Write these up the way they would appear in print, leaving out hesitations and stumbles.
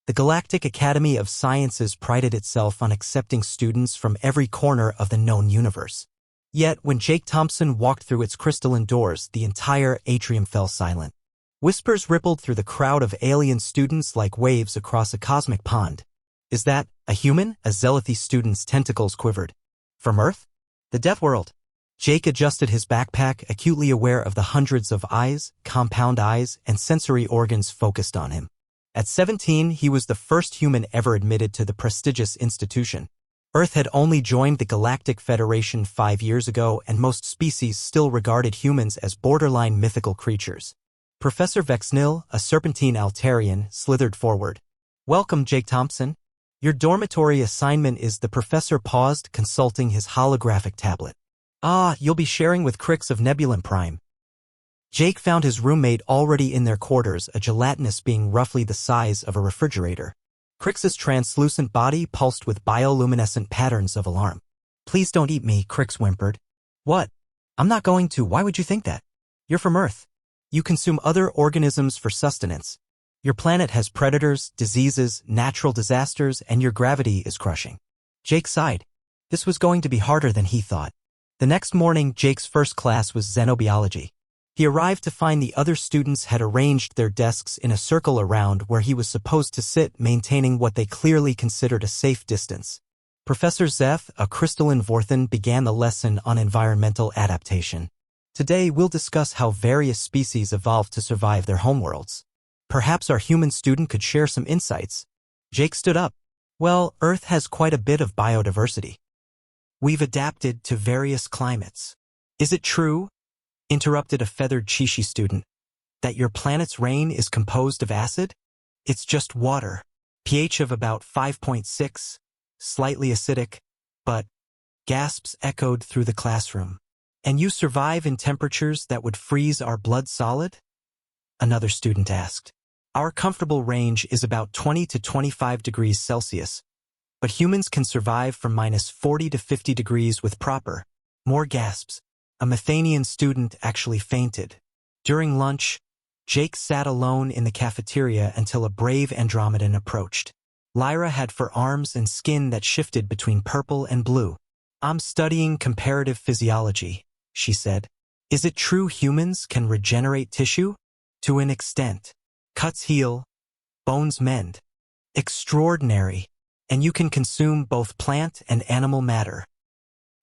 The Galactic Academy of Sciences prided itself on accepting students from every corner of the known universe. Yet, when Jake Thompson walked through its crystalline doors, the entire atrium fell silent. Whispers rippled through the crowd of alien students like waves across a cosmic pond. Is that a human? A zealothy student's tentacles quivered. From Earth? The Death World. Jake adjusted his backpack, acutely aware of the hundreds of eyes, compound eyes, and sensory organs focused on him. At 17, he was the first human ever admitted to the prestigious institution. Earth had only joined the Galactic Federation 5 years ago, and most species still regarded humans as borderline mythical creatures. Professor Vexnil, a serpentine Altarian, slithered forward. "Welcome, Jake Thompson. Your dormitory assignment is..." The professor paused, consulting his holographic tablet. "Ah, you'll be sharing with Crix of Nebulum Prime." Jake found his roommate already in their quarters, a gelatinous being roughly the size of a refrigerator. Crix's translucent body pulsed with bioluminescent patterns of alarm. "Please don't eat me," Crix whimpered. "What? I'm not going to. Why would you think that? You're from Earth. You consume other organisms for sustenance. Your planet has predators, diseases, natural disasters, and your gravity is crushing." Jake sighed. This was going to be harder than he thought. The next morning, Jake's first class was xenobiology. He arrived to find the other students had arranged their desks in a circle around where he was supposed to sit, maintaining what they clearly considered a safe distance. Professor Zeth, a crystalline Vorthan, began the lesson on environmental adaptation. "Today we'll discuss how various species evolved to survive their homeworlds. Perhaps our human student could share some insights." Jake stood up. "Well, Earth has quite a bit of biodiversity. We've adapted to various climates." "Is it true," interrupted a feathered Chishi student, "that your planet's rain is composed of acid?" "It's just water. pH of about 5.6, slightly acidic, but..." Gasps echoed through the classroom. "And you survive in temperatures that would freeze our blood solid?" another student asked. "Our comfortable range is about 20 to 25 degrees Celsius, but humans can survive from -40 to 50 degrees with proper..." More gasps. A Methanian student actually fainted. During lunch, Jake sat alone in the cafeteria until a brave Andromedan approached. Lyra had forearms and skin that shifted between purple and blue. "I'm studying comparative physiology," she said. "Is it true humans can regenerate tissue?" "To an extent. Cuts heal, bones mend." "Extraordinary. And you can consume both plant and animal matter."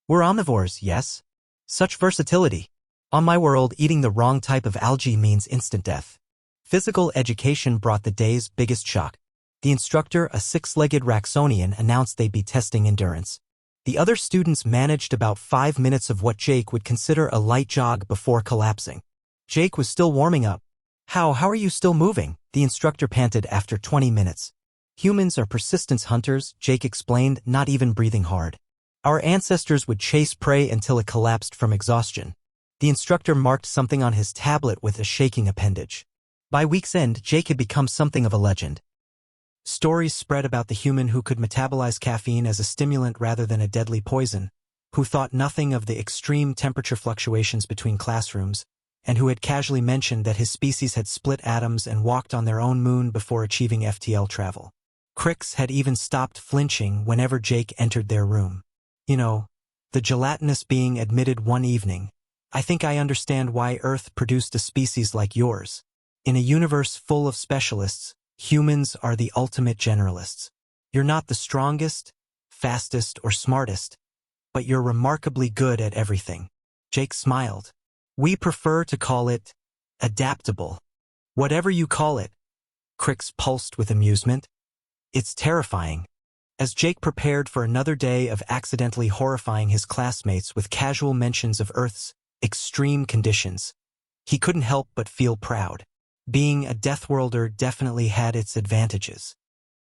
"We're omnivores, yes? Such versatility. On my world, eating the wrong type of algae means instant death." Physical education brought the day's biggest shock. The instructor, a 6-legged Raxonian, announced they'd be testing endurance. The other students managed about 5 minutes of what Jake would consider a light jog before collapsing. Jake was still warming up. How are you still moving?" the instructor panted after 20 minutes. "Humans are persistence hunters," Jake explained, not even breathing hard. "Our ancestors would chase prey until it collapsed from exhaustion." The instructor marked something on his tablet with a shaking appendage. By week's end, Jake had become something of a legend. Stories spread about the human who could metabolize caffeine as a stimulant rather than a deadly poison, who thought nothing of the extreme temperature fluctuations between classrooms, and who had casually mentioned that his species had split atoms and walked on their own moon before achieving FTL travel. Crix had even stopped flinching whenever Jake entered their room. "You know, the gelatinous being admitted one evening, I think I understand why Earth produced a species like yours. In a universe full of specialists, humans are the ultimate generalists. You're not the strongest, fastest, or smartest, but you're remarkably good at everything." Jake smiled. "We prefer to call it adaptable." "Whatever you call it," Crix pulsed with amusement. "It's terrifying." As Jake prepared for another day of accidentally horrifying his classmates with casual mentions of Earth's extreme conditions, he couldn't help but feel proud. Being a Deathworlder definitely had its advantages.